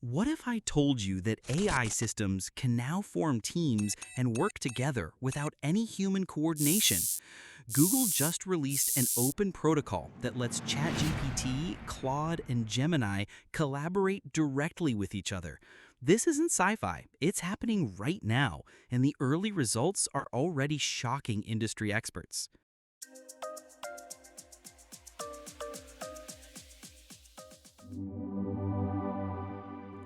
What if I told you that AI systems can now form teams and work together without any human coordination? Google just released an open protocol that lets ChatGPT, Claude, and Gemini collaborate directly with each other. This isn't sci-fi, it's happening right now, and the early results are already shocking industry experts.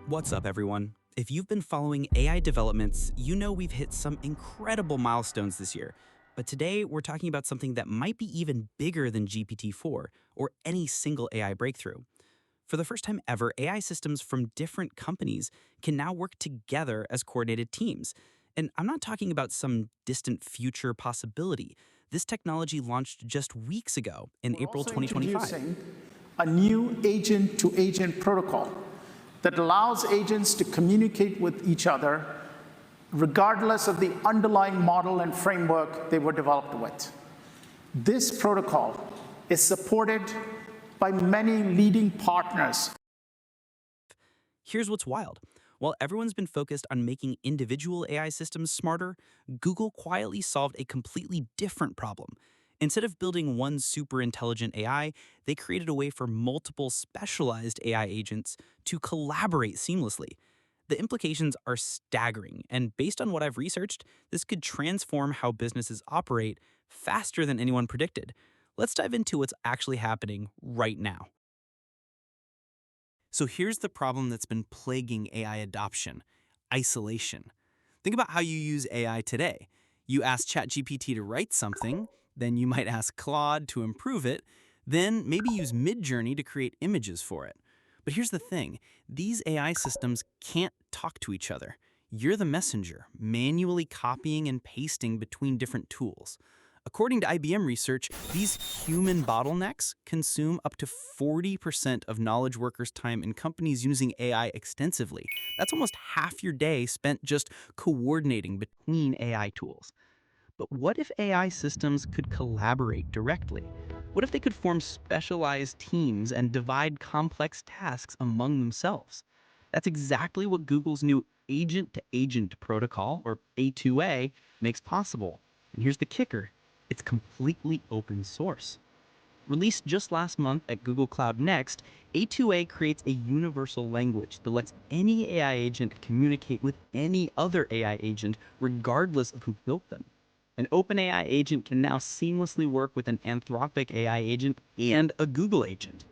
What's up, everyone? If you've been following AI developments, you know we've hit some incredible milestones this year. But today, we're talking about something that might be even bigger than GPT-4 or any single AI breakthrough. For the first time ever, AI systems from different companies can now work together as coordinated teams. And I'm not talking about some distant future possibility. This technology launched just weeks ago in We're April also 2025. introducing a new agent-to-agent protocol that allows agents to communicate with each other regardless of the underlying model and framework they were developed with. This protocol is supported by many leading partners. Here's what's wild. While everyone's been focused on making individual AI systems smarter, Google quietly solved a completely different problem. Instead of building one super intelligent AI, they created a way for multiple specialized AI agents to collaborate seamlessly. The implications are staggering, and based on what I've researched, this could transform how businesses operate faster than anyone predicted. Let's dive into what's actually happening right now. So here's the problem that's been plaguing AI adoption: isolation. Think about how you use AI today. You ask ChatGPT to write something, then you might ask Claude to improve it, then maybe use Midjourney to create images for it. But here's the thing: these AI systems can't talk to each other. You're the messenger, manually copying and pasting between different tools. According to IBM research, these human bottlenecks consume up to 40% of knowledge workers' time in companies using AI extensively. That's almost half your day spent just coordinating between AI tools. But what if AI systems could collaborate directly? What if they could form specialized teams and divide complex tasks among themselves? That's exactly what Google's new agent-to-agent protocol, or A2A, makes possible. And here's the kicker: it's completely open source. Released just last month at Google Cloud Next, A2A creates a universal language that lets any AI agent communicate with any other AI agent regardless of who built them. An OpenAI agent can now seamlessly work with an Anthropic AI agent and a Google agent.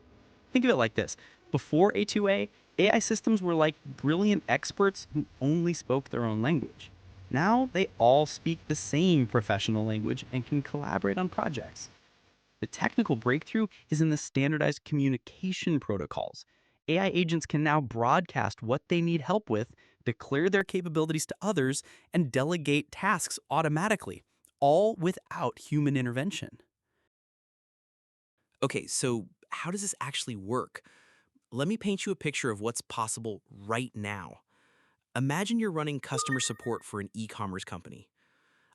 Think of it like this: before A2A, AI systems were like brilliant experts who only spoke their own language. Now they all speak the same professional language and can collaborate on projects. The technical breakthrough is in the standardized communication protocols. AI agents can now broadcast what they need help with, declare their capabilities to others, and delegate tasks automatically, all without human intervention. Okay, so how does this actually work? Let me paint you a picture of what's possible right now. Imagine you're running customer support for an e-commerce company.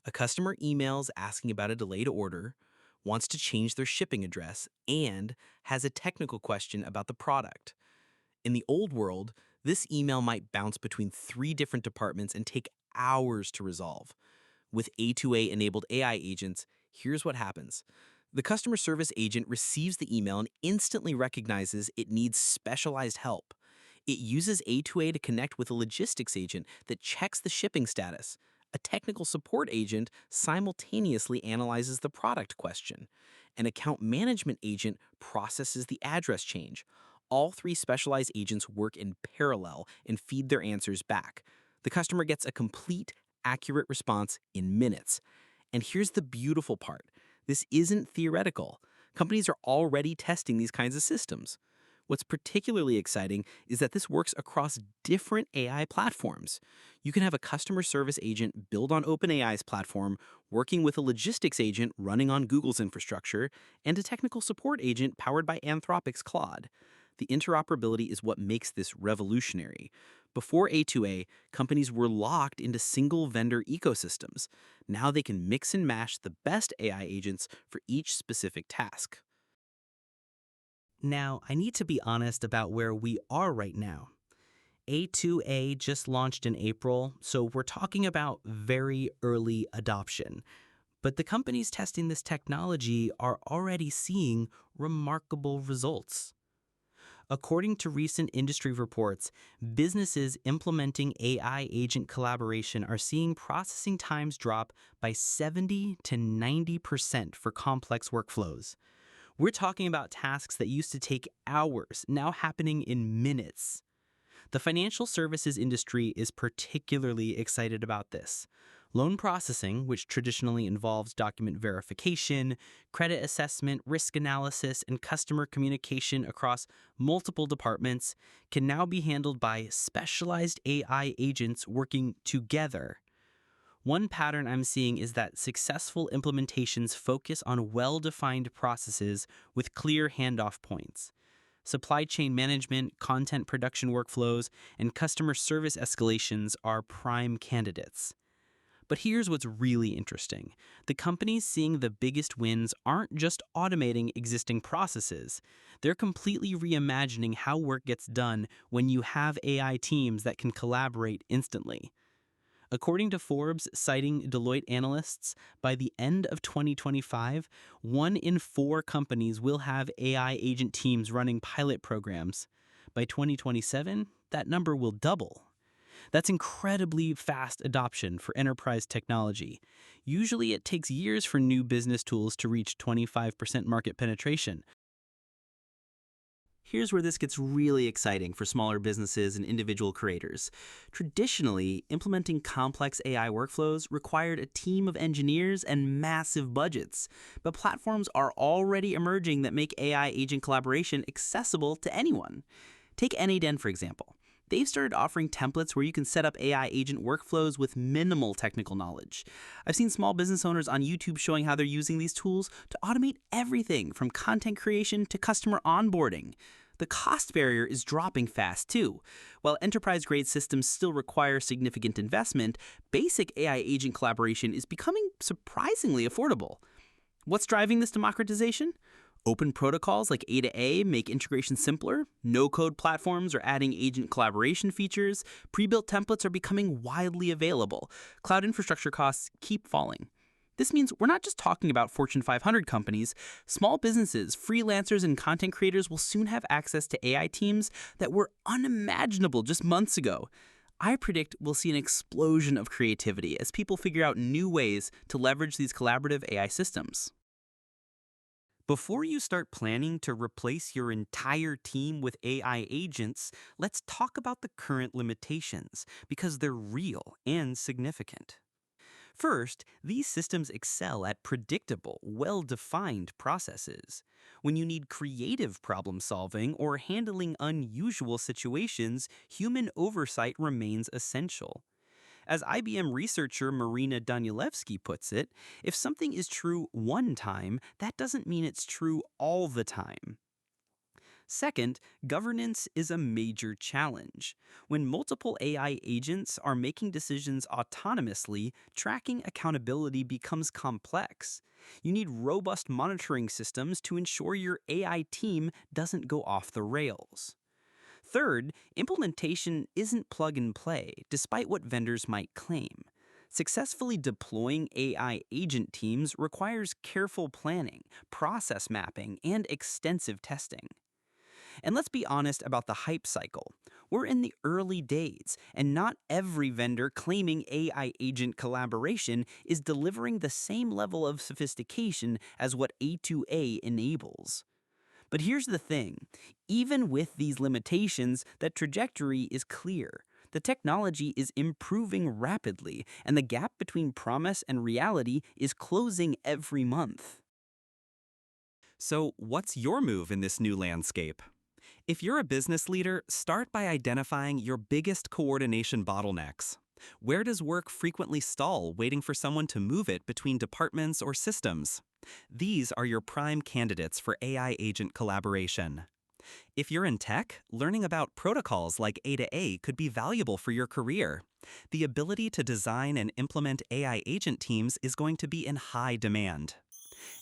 A customer emails asking about a delayed order, wants to change their shipping address, and has a technical question about the product. In the old world, this email might bounce between three different departments and take hours to resolve. With A2A enabled AI agents, here's what happens. The customer service agent receives the email and instantly recognizes it needs specialized help. It uses A2A to connect with a logistics agent that checks the shipping status. A technical support agent simultaneously analyzes the product question. An account management agent processes the address change. All three specialized agents work in parallel and feed their answers back. The customer gets a complete, accurate response in minutes. And here's the beautiful part: this isn't theoretical. Companies are already testing these kinds of systems. What's particularly exciting is that this works across different AI platforms. You can have a customer service agent build on OpenAI's platform, working with a logistics agent running on Google's infrastructure, and a technical support agent powered by Anthropic's Claude. The interoperability is what makes this revolutionary. Before A2A, companies were locked into single vendor ecosystems. Now they can mix and match the best AI agents for each specific task. Now, I need to be honest about where we are right now. A2A just launched in April, so we're talking about very early adoption. But the companies testing this technology are already seeing remarkable results. According to recent industry reports, businesses implementing AI agent collaboration are seeing processing times drop by 70 to 90% for complex workflows. We're talking about tasks that used to take hours, now happening in minutes. The financial services industry is particularly excited about this. Loan processing, which traditionally involves document verification, credit assessment, risk analysis, and customer communication across multiple departments, can now be handled by specialized AI agents working together. One pattern I'm seeing is that successful implementations focus on well-defined processes with clear handoff points. Supply chain management, content production workflows, and customer service escalations are prime candidates. But here's what's really interesting. The companies seeing the biggest wins aren't just automating existing processes. They're completely reimagining how work gets done when you have AI teams that can collaborate instantly. According to Forbes, citing Deloitte analysts, by the end of 2025, 1 in 4 companies will have AI agent teams running pilot programs. By 2027, that number will double. That's incredibly fast adoption for enterprise technology. Usually it takes years for new business tools to reach 25% market penetration. Here's where this gets really exciting for smaller businesses and individual creators. Traditionally, implementing complex AI workflows required a team of engineers and massive budgets. But platforms are already emerging that make AI agent collaboration accessible to anyone. Take NADEN, for example. They've started offering templates where you can set up AI agent workflows with minimal technical knowledge. I've seen small business owners on YouTube showing how they're using these tools to automate everything from content creation to customer onboarding. The cost barrier is dropping fast too. While enterprise-grade systems still require significant investment, basic AI agent collaboration is becoming surprisingly affordable. What's driving this democratization? Open protocols like A2A make integration simpler, no-code platforms are adding agent collaboration features, pre-built templates are becoming widely available, cloud infrastructure costs keep falling. This means we're not just talking about Fortune 500 companies. Small businesses, freelancers, and content creators will soon have access to AI teams that were unimaginable just months ago. I predict we'll see an explosion of creativity as people figure out new ways to leverage these collaborative AI systems. Before you start planning to replace your entire team with AI agents, let's talk about the current limitations, because they're real and significant. First, these systems excel at predictable, well-defined processes. When you need creative problem solving or handling unusual situations, human oversight remains essential. As IBM researcher Marina Danielewski puts it, if something is true one time, that doesn't mean it's true all the time. Second, governance is a major challenge. When multiple AI agents are making decisions autonomously, tracking accountability becomes complex. You need robust monitoring systems to ensure your AI team doesn't go off the rails. Third, implementation isn't plug and play, despite what vendors might claim. Successfully deploying AI agent teams requires careful planning, process mapping, and extensive testing. And let's be honest about the hype cycle. We're in the early days, and not every vendor claiming AI agent collaboration is delivering the same level of sophistication as what A2A enables. But here's the thing, even with these limitations, the trajectory is clear. The technology is improving rapidly, and the gap between promise and reality is closing every month. So, what's your move in this new landscape? If you're a business leader, start by identifying your biggest coordination bottlenecks. Where does work frequently stall waiting for someone to move it between departments or systems? These are your prime candidates for AI agent collaboration. If you're in tech, learning about protocols like A2A could be valuable for your career. The ability to design and implement AI agent teams is going to be in high demand.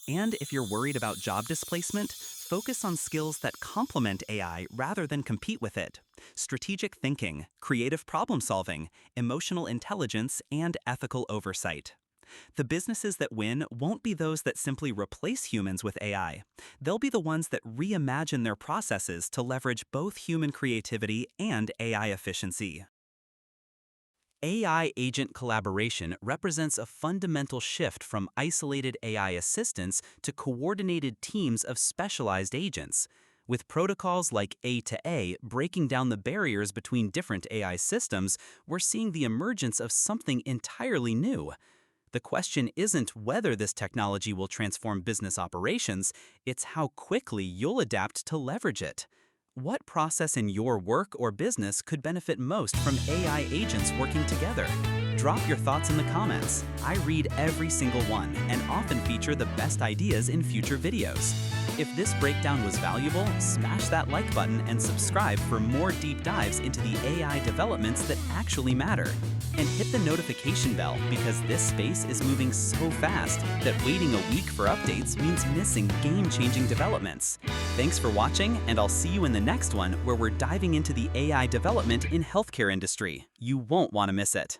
And if you're worried about job displacement, focus on skills that complement AI rather than compete with it. Strategic thinking, creative problem solving, emotional intelligence, and ethical oversight. The businesses that win won't be those that simply replace humans with AI. They'll be the ones that reimagine their processes to leverage both human creativity and AI efficiency. AI agent collaboration represents a fundamental shift from isolated AI assistants to coordinated teams of specialized agents. With protocols like A2A breaking down the barriers between different AI systems, we're seeing the emergence of something entirely new. The question isn't whether this technology will transform business operations, it's how quickly you'll adapt to leverage it. What process in your work or business could benefit most from AI agents working together? Drop your thoughts in the comments. I read every single one and often feature the best ideas in future videos. If this breakdown was valuable, smash that like button and subscribe for more deep dives into the AI developments that actually matter. And hit the notification bell because this space is moving so fast that waiting a week for updates means missing game-changing developments. Thanks for watching, and I'll see you in the next one where we're diving into the AI development in healthcare industry. You won't want to miss it.